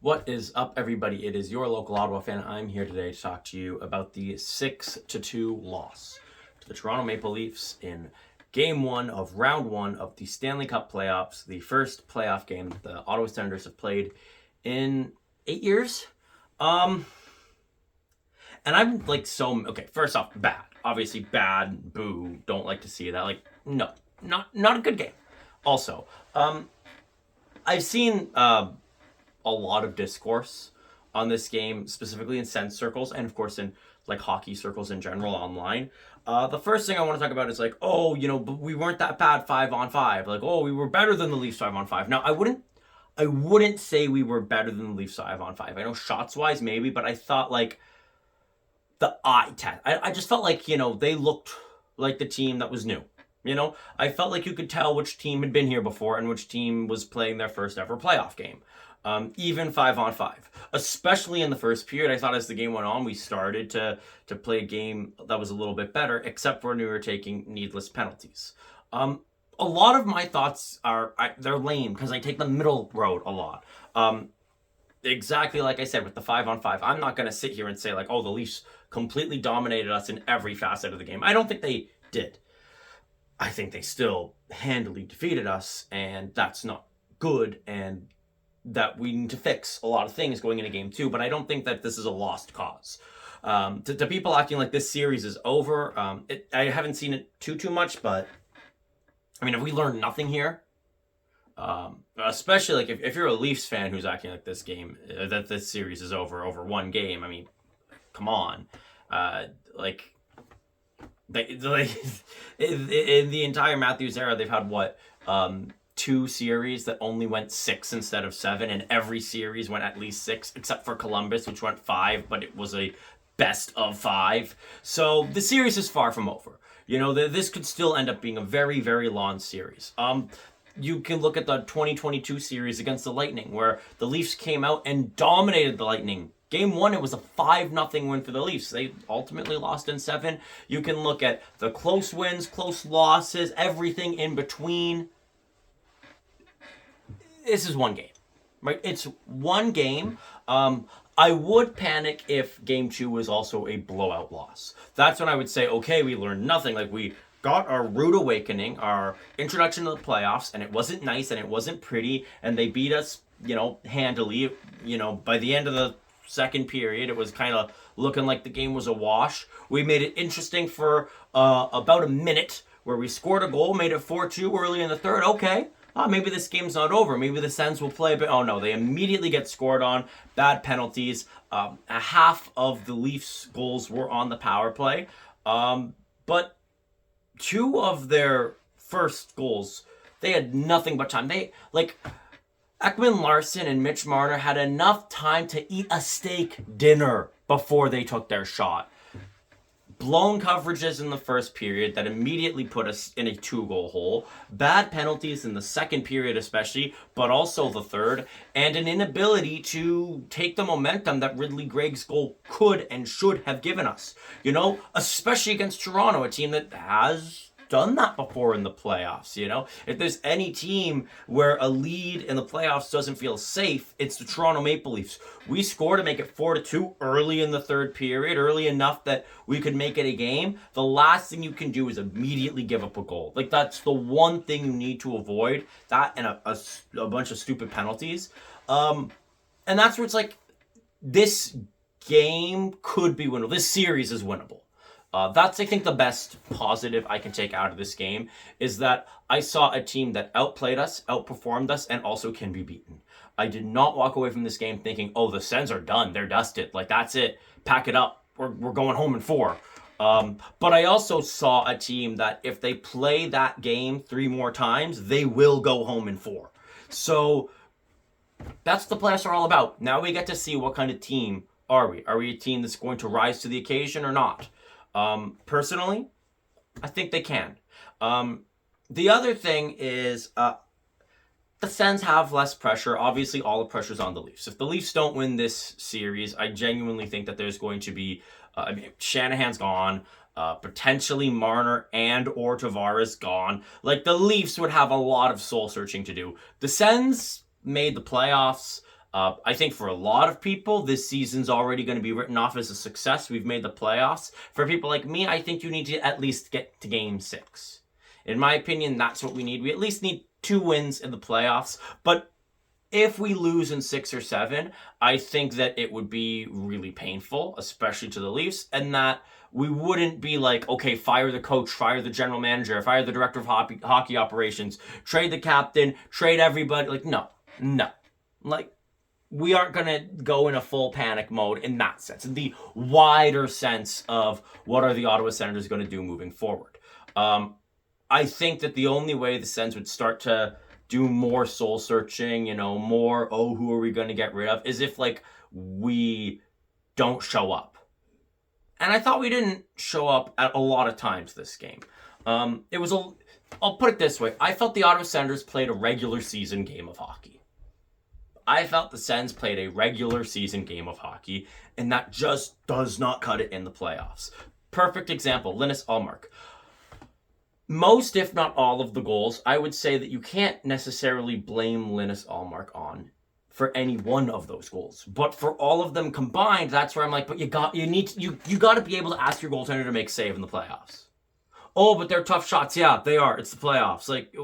What is up, everybody? It is your local Ottawa fan. I'm here today to talk to you about the 6-2 loss to the Toronto Maple Leafs in Game 1 of Round 1 of the Stanley Cup playoffs, the first playoff game that the Ottawa Senators have played in 8 years. And I'm like okay, first off, bad. Obviously bad, boo, don't like to see that. Like, no, not a good game. Also, I've seen a lot of discourse on this game, specifically in Sens circles, and of course in like hockey circles in general online. The first thing I want to talk about is like, oh, but we weren't that bad 5-on-5. Like, oh, we were better than the Leafs 5-on-5. Now, I wouldn't say we were better than the Leafs 5-on-5. I know shots wise maybe, but I thought like the eye test. I just felt like they looked like the team that was new. I felt like you could tell which team had been here before and which team was playing their first ever playoff game. Even 5-on-5, especially in the first period. I thought as the game went on, we started to play a game that was a little bit better, except for when we were taking needless penalties. A lot of my thoughts they're lame because I take the middle road a lot. Exactly like I said with the 5-on-5, I'm not going to sit here and say like, oh, the Leafs completely dominated us in every facet of the game. I don't think they did. I think they still handily defeated us, and that's not good, and that we need to fix a lot of things going into game 2, but I don't think that this is a lost cause. To people acting like this series is over, I haven't seen it too much, but I mean, if we learned nothing here, especially like if you're a Leafs fan who's acting like this game, that this series is over one game, I mean, come on. In the entire Matthews era, they've had what, 2 series that only went 6 instead of 7, and every series went at least 6, except for Columbus, which went 5, but it was a best of 5. So the series is far from over. This could still end up being a very, very long series. You can look at the 2022 series against the Lightning, where the Leafs came out and dominated the Lightning. Game 1, it was a 5-0 win for the Leafs. They ultimately lost in 7. You can look at the close wins, close losses, everything in between. This is one game, right? It's one game. I would panic if game 2 was also a blowout loss. That's when I would say, okay, we learned nothing. Like, we got our rude awakening, our introduction to the playoffs, and it wasn't nice and it wasn't pretty, and they beat us, handily. By the end of the second period, it was kind of looking like the game was a wash. We made it interesting for about a minute, where we scored a goal, made it 4-2 early in the third. Okay. Maybe this game's not over. Maybe the Sens will play, but oh no, they immediately get scored on. Bad penalties. A half of the Leafs' goals were on the power play. But 2 of their first goals, they had nothing but time. Ekman Larsson and Mitch Marner had enough time to eat a steak dinner before they took their shot. Blown coverages in the first period that immediately put us in a 2-goal hole. Bad penalties in the second period especially, but also the third. And an inability to take the momentum that Ridley Greig's goal could and should have given us. Especially against Toronto, a team that has done that before in the playoffs. If there's any team where a lead in the playoffs doesn't feel safe, it's the Toronto Maple Leafs. We scored to make it 4-2 early in the third period, early enough that we could make it a game. The last thing you can do is immediately give up a goal. That's the one thing you need to avoid, that and a bunch of stupid penalties. And that's where it's like, this game could be winnable. This series is winnable. That's, I think, the best positive I can take out of this game, is that I saw a team that outplayed us, outperformed us, and also can be beaten. I did not walk away from this game thinking, oh, the Sens are done. They're dusted. That's it. Pack it up. We're going home in 4. But I also saw a team that if they play that game 3 more times, they will go home in 4. So that's what the playoffs are all about. Now we get to see what kind of team are we. Are we a team that's going to rise to the occasion or not? Personally, I think they can. The other thing is, the Sens have less pressure. Obviously, all the pressure's on the Leafs. If the Leafs don't win this series, I genuinely think that there's going to be, Shanahan's gone, potentially Marner and or Tavares gone. The Leafs would have a lot of soul searching to do. The Sens made the playoffs. I think for a lot of people, this season's already going to be written off as a success. We've made the playoffs. For people like me, I think you need to at least get to Game 6. In my opinion, that's what we need. We at least need 2 wins in the playoffs. But if we lose in 6 or 7, I think that it would be really painful, especially to the Leafs, and that we wouldn't be like, okay, fire the coach, fire the general manager, fire the director of hockey operations, trade the captain, trade everybody. Like, no. Like, we aren't going to go in a full panic mode in that sense, in the wider sense of what are the Ottawa Senators going to do moving forward. I think that the only way the Sens would start to do more soul searching, more, who are we going to get rid of, is if, like, we don't show up. And I thought we didn't show up at a lot of times this game. I'll put it this way. I felt the Ottawa Senators played a regular season game of hockey. I felt the Sens played a regular season game of hockey, and that just does not cut it in the playoffs. Perfect example, Linus Ullmark. Most, if not all, of the goals, I would say that you can't necessarily blame Linus Ullmark on for any one of those goals. But for all of them combined, that's where I'm like, but you got to be able to ask your goaltender to make save in the playoffs. Oh, but they're tough shots. Yeah, they are. It's the playoffs. Like,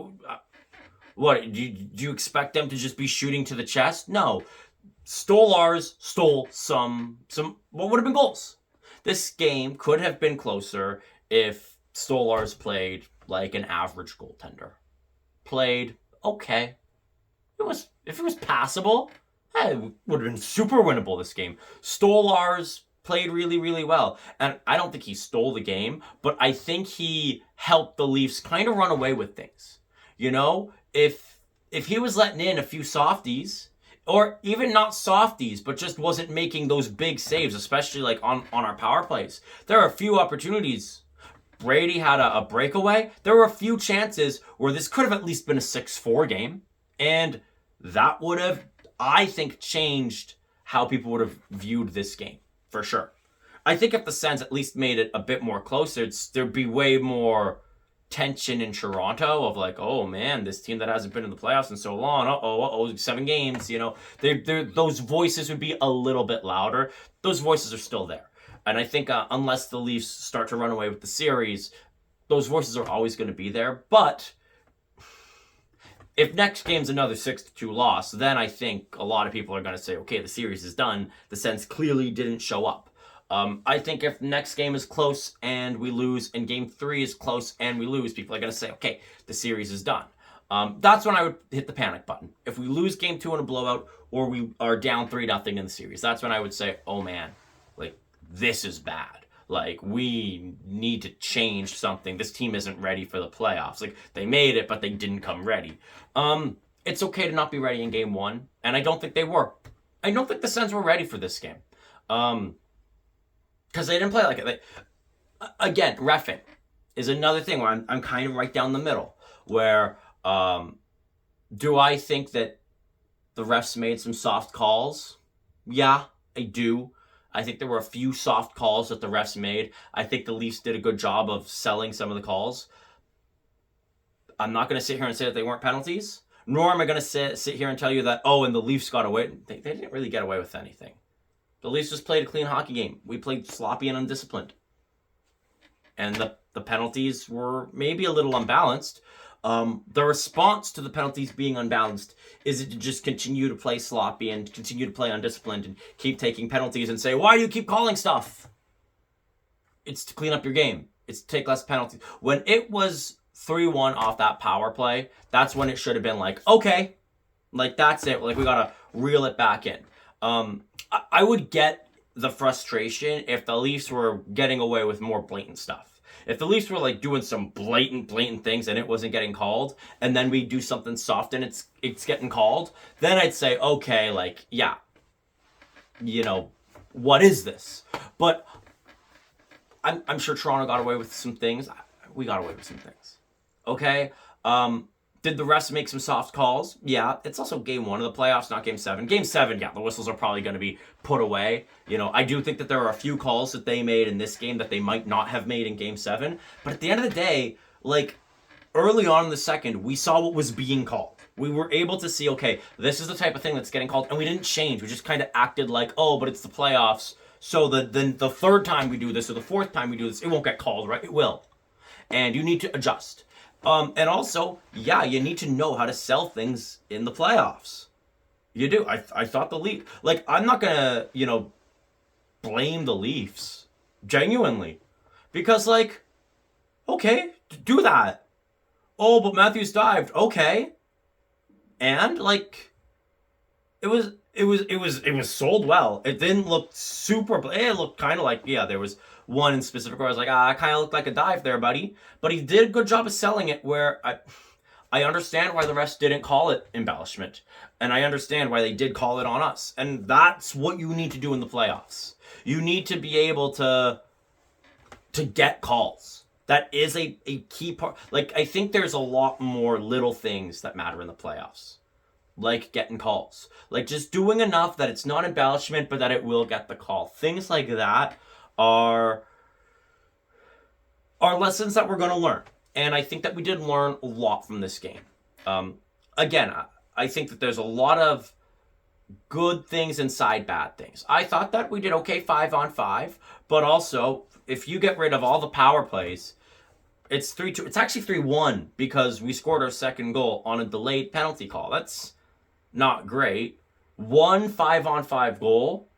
what, do you expect them to just be shooting to the chest? No. Stolarz stole some what would have been goals. This game could have been closer if Stolarz played like an average goaltender. Played okay. If it was passable, it would have been super winnable this game. Stolarz played really, really well. And I don't think he stole the game, but I think he helped the Leafs kind of run away with things. If he was letting in a few softies, or even not softies, but just wasn't making those big saves, especially like on our power plays. There are a few opportunities. Brady had a breakaway. There were a few chances where this could have at least been a 6-4 game. And that would have, I think, changed how people would have viewed this game, for sure. I think if the Sens at least made it a bit more closer, there'd be way more tension in Toronto of like, oh man, this team that hasn't been in the playoffs in so long, 7 games, those voices would be a little bit louder. Those voices are still there. And I think unless the Leafs start to run away with the series, those voices are always going to be there. But if next game's another 6-2 loss, then I think a lot of people are going to say, okay, the series is done. The Sens clearly didn't show up. I think if next game is close and we lose, and game 3 is close and we lose, people are going to say, okay, the series is done. That's when I would hit the panic button. If we lose game 2 in a blowout, or we are down 3-0 in the series, that's when I would say, oh man, like, this is bad. Like, we need to change something. This team isn't ready for the playoffs. Like, they made it, but they didn't come ready. It's okay to not be ready in game 1, and I don't think they were. I don't think the Sens were ready for this game. Because they didn't play like it. Again, reffing is another thing where I'm kind of right down the middle. Where do I think that the refs made some soft calls? Yeah, I do. I think there were a few soft calls that the refs made. I think the Leafs did a good job of selling some of the calls. I'm not going to sit here and say that they weren't penalties. Nor am I going to sit here and tell you that, and the Leafs got away. They didn't really get away with anything. The Leafs just played a clean hockey game. We played sloppy and undisciplined. And the penalties were maybe a little unbalanced. The response to the penalties being unbalanced is it to just continue to play sloppy and continue to play undisciplined and keep taking penalties and say, why do you keep calling stuff? It's to clean up your game. It's to take less penalties. When it was 3-1 off that power play, that's when it should have been like, okay, like that's it. Like we got to reel it back in. I would get the frustration if the Leafs were getting away with more blatant stuff. If the Leafs were like doing some blatant things and it wasn't getting called, and then we do something soft and it's getting called, then I'd say, okay, like, yeah, what is this? But I'm sure Toronto got away with some things. We got away with some things. Okay? Did the refs make some soft calls? Yeah. It's also game 1 of the playoffs, not game 7. Game 7, yeah, the whistles are probably going to be put away. I do think that there are a few calls that they made in this game that they might not have made in game 7. But at the end of the day, like, early on in the second, we saw what was being called. We were able to see, okay, this is the type of thing that's getting called, and we didn't change. We just kind of acted like, oh, but it's the playoffs, so then the third time we do this or the fourth time we do this, it won't get called, right? It will. And you need to adjust. And also, yeah, you need to know how to sell things in the playoffs. You do. I thought the Leafs, like, I'm not gonna, blame the Leafs, genuinely, because, like, okay, do that. Oh, but Matthews dived. Okay, and like, it was sold well. It didn't look super. It looked kind of like, yeah, there was one in specific where I was like, it kind of looked like a dive there, buddy. But he did a good job of selling it. Where I understand why the refs didn't call it embellishment, and I understand why they did call it on us. And that's what you need to do in the playoffs. You need to be able to get calls. That is a key part. Like, I think there's a lot more little things that matter in the playoffs. Like getting calls. Like just doing enough that it's not embellishment, but that it will get the call. Things like that are lessons that we're going to learn. And I think that we did learn a lot from this game. Again, I think that there's a lot of good things inside bad things. I thought that we did okay 5-on-5, but also if you get rid of all the power plays, it's 3-2. It's actually 3-1 because we scored our second goal on a delayed penalty call. That's not great. 1 5-on-5 goal,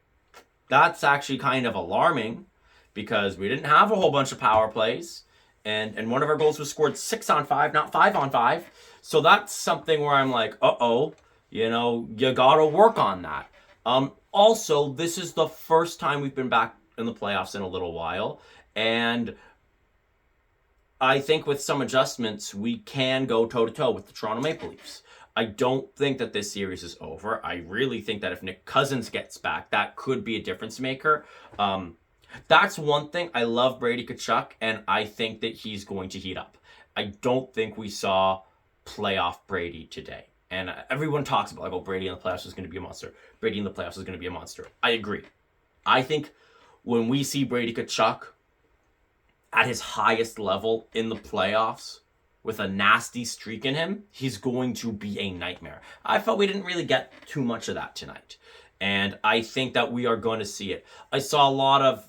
that's actually kind of alarming because we didn't have a whole bunch of power plays, and one of our goals was scored 6-on-5, not 5-on-5. So that's something where I'm like, you gotta work on that. Also, this is the first time we've been back in the playoffs in a little while, and I think with some adjustments, we can go toe-to-toe with the Toronto Maple Leafs. I don't think that this series is over. I really think that if Nick Cousins gets back, that could be a difference maker. That's one thing. I love Brady Tkachuk, and I think that he's going to heat up. I don't think we saw playoff Brady today. And everyone talks about, like, Brady in the playoffs is going to be a monster. Brady in the playoffs is going to be a monster. I agree. I think when we see Brady Tkachuk at his highest level in the playoffs with a nasty streak in him, he's going to be a nightmare. I felt we didn't really get too much of that tonight. And I think that we are going to see it. I saw a lot of,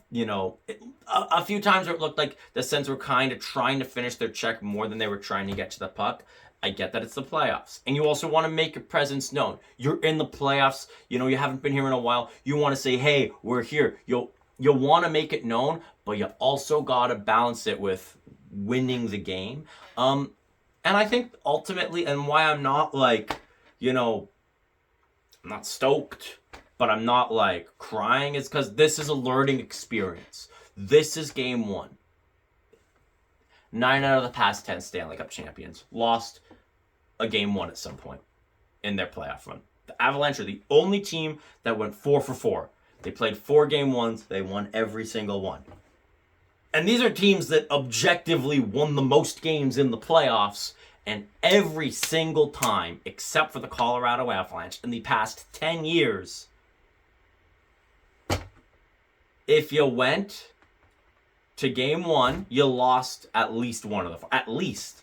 a few times where it looked like the Sens were kind of trying to finish their check more than they were trying to get to the puck. I get that it's the playoffs. And you also want to make your presence known. You're in the playoffs. You haven't been here in a while. You want to say, hey, we're here. You'll want to make it known, but you also got to balance it with winning the game. And I think ultimately, and why I'm not like, I'm not stoked, but I'm not like crying, is because this is a learning experience. This is game 1. 9 out of the past 10 Stanley Cup champions lost a game 1 at some point in their playoff run. The Avalanche are the only team that went 4 for 4. They played 4 game 1s. They won every single one. And these are teams that objectively won the most games in the playoffs, and every single time, except for the Colorado Avalanche, in the past 10 years, if you went to game 1, you lost at least one of them. At least.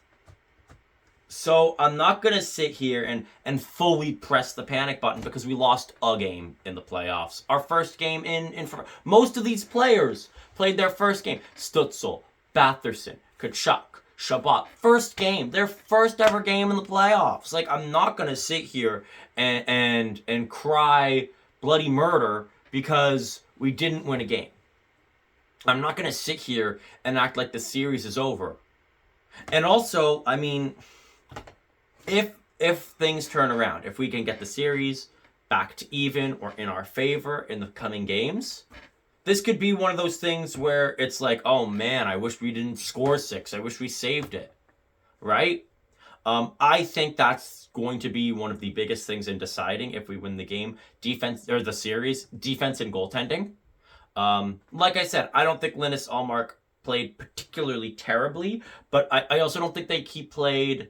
So I'm not going to sit here and fully press the panic button because we lost a game in the playoffs. Our first game most of these players played their first game. Stützle, Batherson, Tkachuk, Shabbat. First game. Their first ever game in the playoffs. Like, I'm not going to sit here and cry bloody murder because we didn't win a game. I'm not going to sit here and act like the series is over. And also, I mean, if things turn around, if we can get the series back to even or in our favor in the coming games, this could be one of those things where it's like, oh man, I wish we didn't score 6. I wish we saved it. Right? I think that's going to be one of the biggest things in deciding if we win the game, defense or the series, defense and goaltending. Like I said, I don't think Linus Ullmark played particularly terribly, but I also don't think he played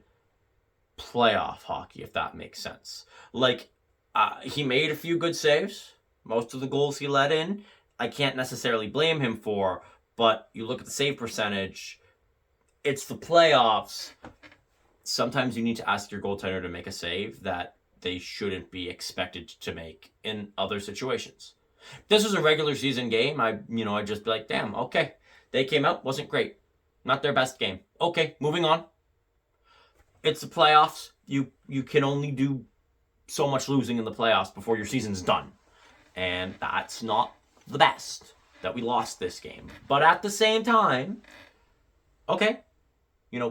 playoff hockey, if that makes sense. Like, he made a few good saves. Most of the goals he let in, I can't necessarily blame him for, but you look at the save percentage, it's the playoffs. sometimes you need to ask your goaltender to make a save that they shouldn't be expected to make in other situations. If this was a regular season game, I'd just be like, damn, okay. They came out, wasn't great. Not their best game. Okay, moving on. It's the playoffs. You can only do so much losing in the playoffs before your season's done. And that's not the best that we lost this game. But at the same time, okay,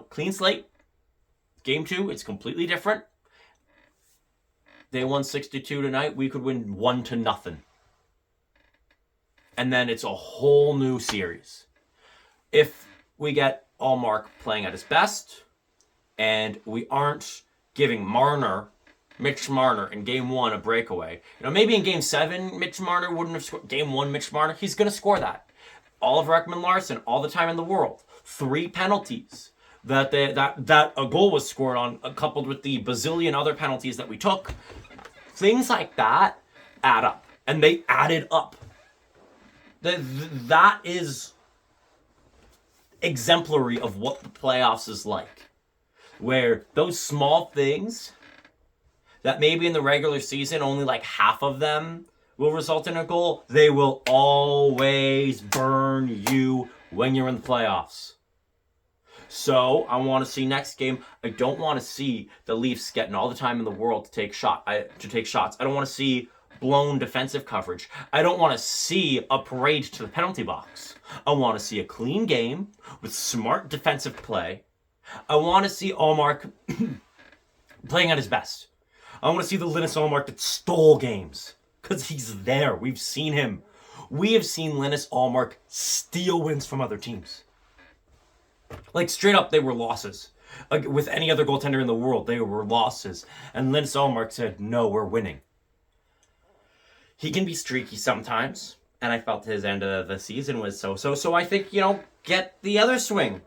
clean slate. Game 2, it's completely different. They won 6-2 tonight. We could win 1-0. And then it's a whole new series. If we get Ullmark playing at his best, and we aren't giving Mitch Marner in Game 1 a breakaway. Maybe in Game 7, Mitch Marner wouldn't have scored. Game 1, Mitch Marner, he's going to score that. Oliver Ekman-Larsson, all the time in the world. 3 penalties that a goal was scored on, coupled with the bazillion other penalties that we took. Things like that add up. And they added up. That is exemplary of what the playoffs is like. Where those small things that maybe in the regular season only like half of them will result in a goal, they will always burn you when you're in the playoffs. So I want to see next game. I don't want to see the Leafs getting all the time in the world to take shots. I don't want to see blown defensive coverage. I don't want to see a parade to the penalty box. I want to see a clean game with smart defensive play. I want to see Ullmark playing at his best. I want to see the Linus Ullmark that stole games. Because he's there. We've seen him. We have seen Linus Ullmark steal wins from other teams. Like, straight up, they were losses. Like, with any other goaltender in the world, they were losses. And Linus Ullmark said, no, we're winning. He can be streaky sometimes. And I felt his end of the season was so. So I think, get the other swing.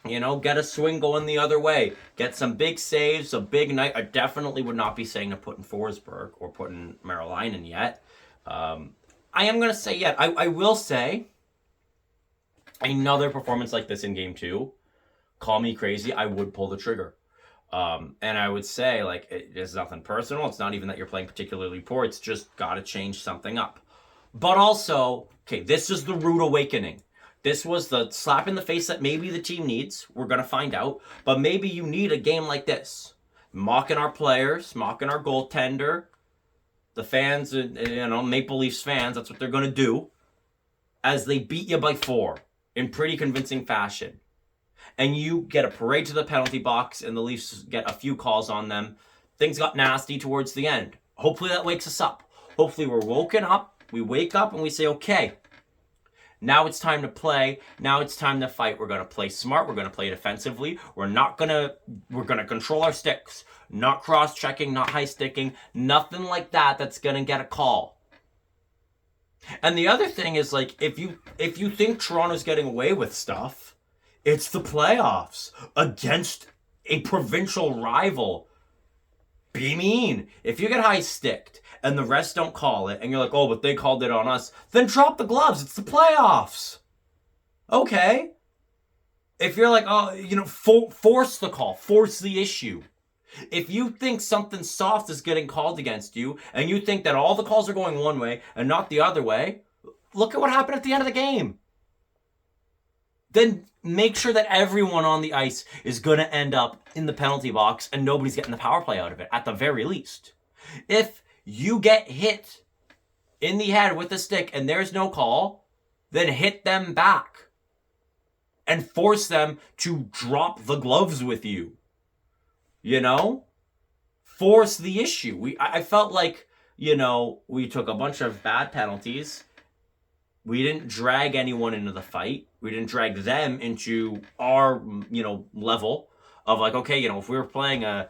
Get a swing going the other way. Get some big saves, a big night. I definitely would not be saying to put in Forsberg or put in Merolainen yet. I am going to say yet. I will say another performance like this in Game 2, call me crazy, I would pull the trigger. And I would say, it's nothing personal. It's not even that you're playing particularly poor. It's just got to change something up. But also, okay, this is the rude awakening. This was the slap in the face that maybe the team needs. We're going to find out. But maybe you need a game like this. Mocking our players, mocking our goaltender. The fans, Maple Leafs fans, that's what they're going to do. As they beat you by 4 in pretty convincing fashion. And you get a parade to the penalty box and the Leafs get a few calls on them. Things got nasty towards the end. Hopefully that wakes us up. Hopefully we're woken up. We wake up and we say, okay, now it's time to play. Now it's time to fight. We're going to play smart. We're going to play defensively. We're going to control our sticks. Not cross-checking, not high-sticking. Nothing like that that's going to get a call. And the other thing is, if you think Toronto's getting away with stuff, it's the playoffs against a provincial rival. Be mean. If you get high-sticked and the rest don't call it, and you're like, oh, but they called it on us, then drop the gloves. It's the playoffs. Okay. If you're like, oh, force the call. Force the issue. If you think something soft is getting called against you, and you think that all the calls are going one way and not the other way, look at what happened at the end of the game. Then make sure that everyone on the ice is going to end up in the penalty box and nobody's getting the power play out of it, at the very least. If you get hit in the head with a stick and there's no call, then hit them back and force them to drop the gloves with you. Force the issue. I felt like, we took a bunch of bad penalties. We didn't drag anyone into the fight. We didn't drag them into our, level of okay, if we were playing a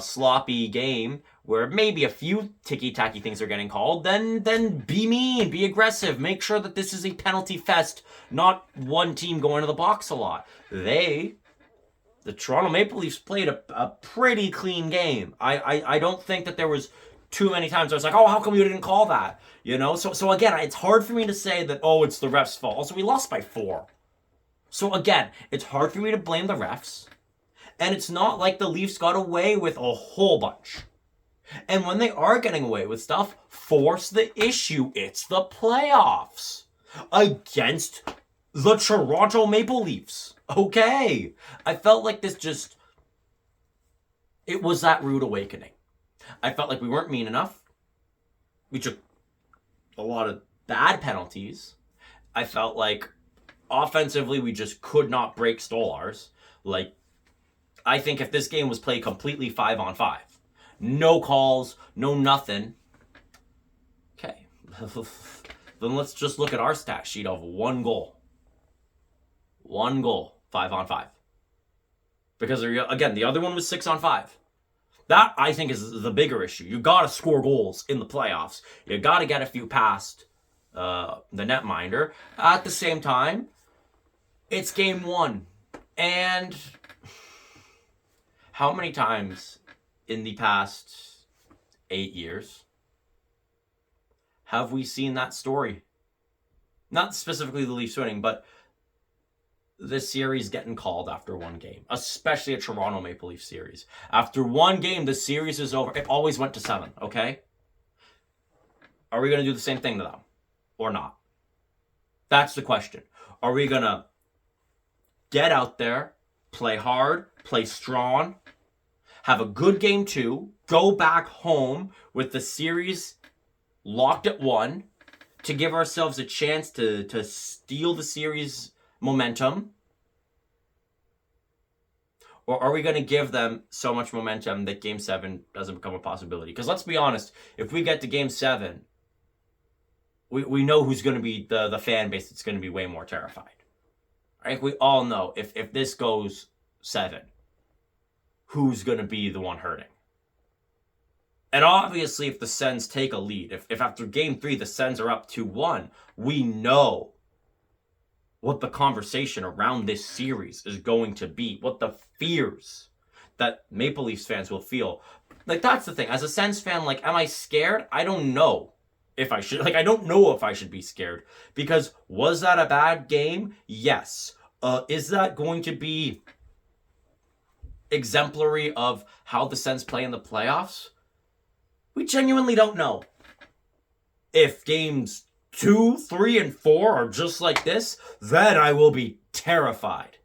sloppy game where maybe a few ticky-tacky things are getting called, then be mean, be aggressive. Make sure that this is a penalty fest, not one team going to the box a lot. The Toronto Maple Leafs played a pretty clean game. I don't think that there was too many times I was like, oh, how come you didn't call that? So again, it's hard for me to say that, oh, it's the refs' fault. Also, we lost by 4. So again, it's hard for me to blame the refs. And it's not like the Leafs got away with a whole bunch. And when they are getting away with stuff, force the issue. It's the playoffs against the Toronto Maple Leafs. Okay. I felt like it was that rude awakening. I felt like we weren't mean enough. We took a lot of bad penalties. I felt like offensively we just could not break Stolarz. Like, I think if this game was played completely 5-on-5, no calls, no nothing, okay, then let's just look at our stat sheet of 1 goal. 1 goal, 5-on-5. Because, again, the other one was 6-on-5. That, I think, is the bigger issue. You got to score goals in the playoffs. You got to get a few past the netminder. At the same time, it's game 1. And how many times in the past 8 years have we seen that story? Not specifically the Leafs winning, but this series getting called after 1 game, especially a Toronto Maple Leaf series. After 1 game, the series is over. It always went to 7, okay? Are we going to do the same thing to them or not? That's the question. Are we going to get out there, play hard, play strong, have a good game 2, go back home with the series locked at 1 to give ourselves a chance to steal the series momentum? Or are we going to give them so much momentum that game 7 doesn't become a possibility? Because let's be honest, if we get to game 7, we know who's going to be the fan base that's going to be way more terrified. I think we all know if this goes 7, who's going to be the one hurting. And obviously, if the Sens take a lead, if after game 3 the Sens are up 2-1, we know what the conversation around this series is going to be, what the fears that Maple Leafs fans will feel. Like, that's the thing. As a Sens fan, like, am I scared? I don't know if I should. Like, I don't know if I should be scared. Because was that a bad game? Yes. Is that going to be exemplary of how the Sens play in the playoffs? We genuinely don't know. If games 2, 3, and 4 are just like this, then I will be terrified.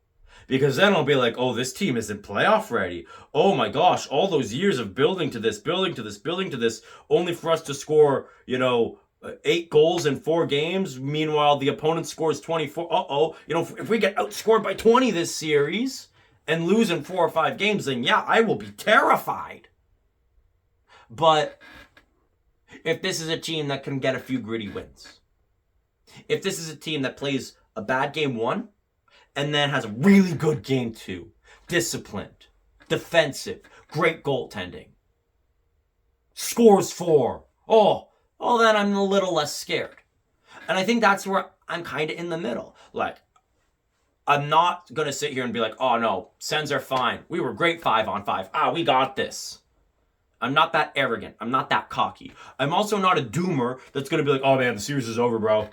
Because then I'll be like, oh, this team isn't playoff ready. Oh my gosh, all those years of building to this, only for us to score, 8 goals in 4 games. Meanwhile, the opponent scores 24. If we get outscored by 20 this series and lose in 4 or 5 games, then yeah, I will be terrified. But if this is a team that can get a few gritty wins, if this is a team that plays a bad game 1 and then has a really good game 2, disciplined, defensive, great goaltending, scores 4, then I'm a little less scared. And I think that's where I'm kind of in the middle. Like, I'm not going to sit here and be like, oh no, Sens are fine. We were great 5-on-5. We got this. I'm not that arrogant. I'm not that cocky. I'm also not a doomer that's going to be like, oh man, the series is over, bro.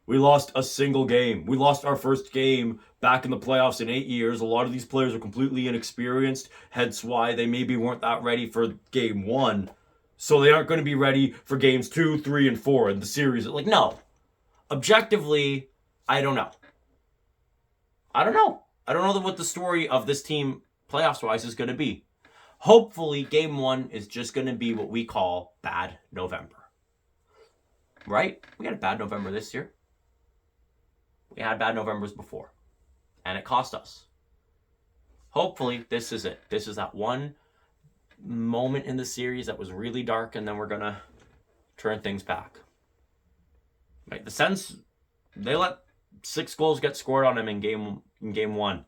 We lost a single game. We lost our first game back in the playoffs in 8 years. A lot of these players are completely inexperienced, hence why they maybe weren't that ready for game 1. So they aren't going to be ready for games 2, 3, and 4 in the series. Like, no. Objectively, I don't know. I don't know what the story of this team, playoffs-wise, is going to be. Hopefully, game 1 is just going to be what we call bad November. Right? We had a bad November this year. We had bad Novembers before. And it cost us. Hopefully, this is it. This is that one moment in the series that was really dark, and then we're going to turn things back. Right? The Sens, they let 6 goals get scored on them in game 1.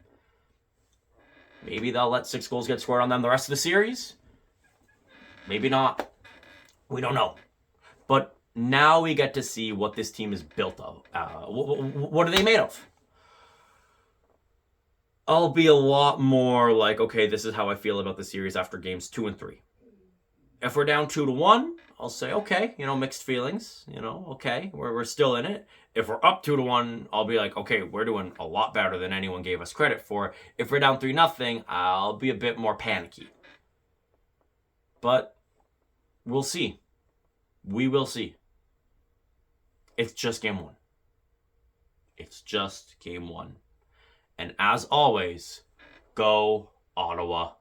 Maybe they'll let 6 goals get scored on them the rest of the series. Maybe not. We don't know. But now we get to see what this team is built of. What are they made of? I'll be a lot more like, okay, this is how I feel about the series after games 2 and 3. If we're down 2-1, I'll say, okay, mixed feelings, okay, we're still in it. If we're up 2-1, I'll be like, okay, we're doing a lot better than anyone gave us credit for. If we're down 3-0, I'll be a bit more panicky. But we'll see. We will see. It's just game one. It's just game one. And as always, go Ottawa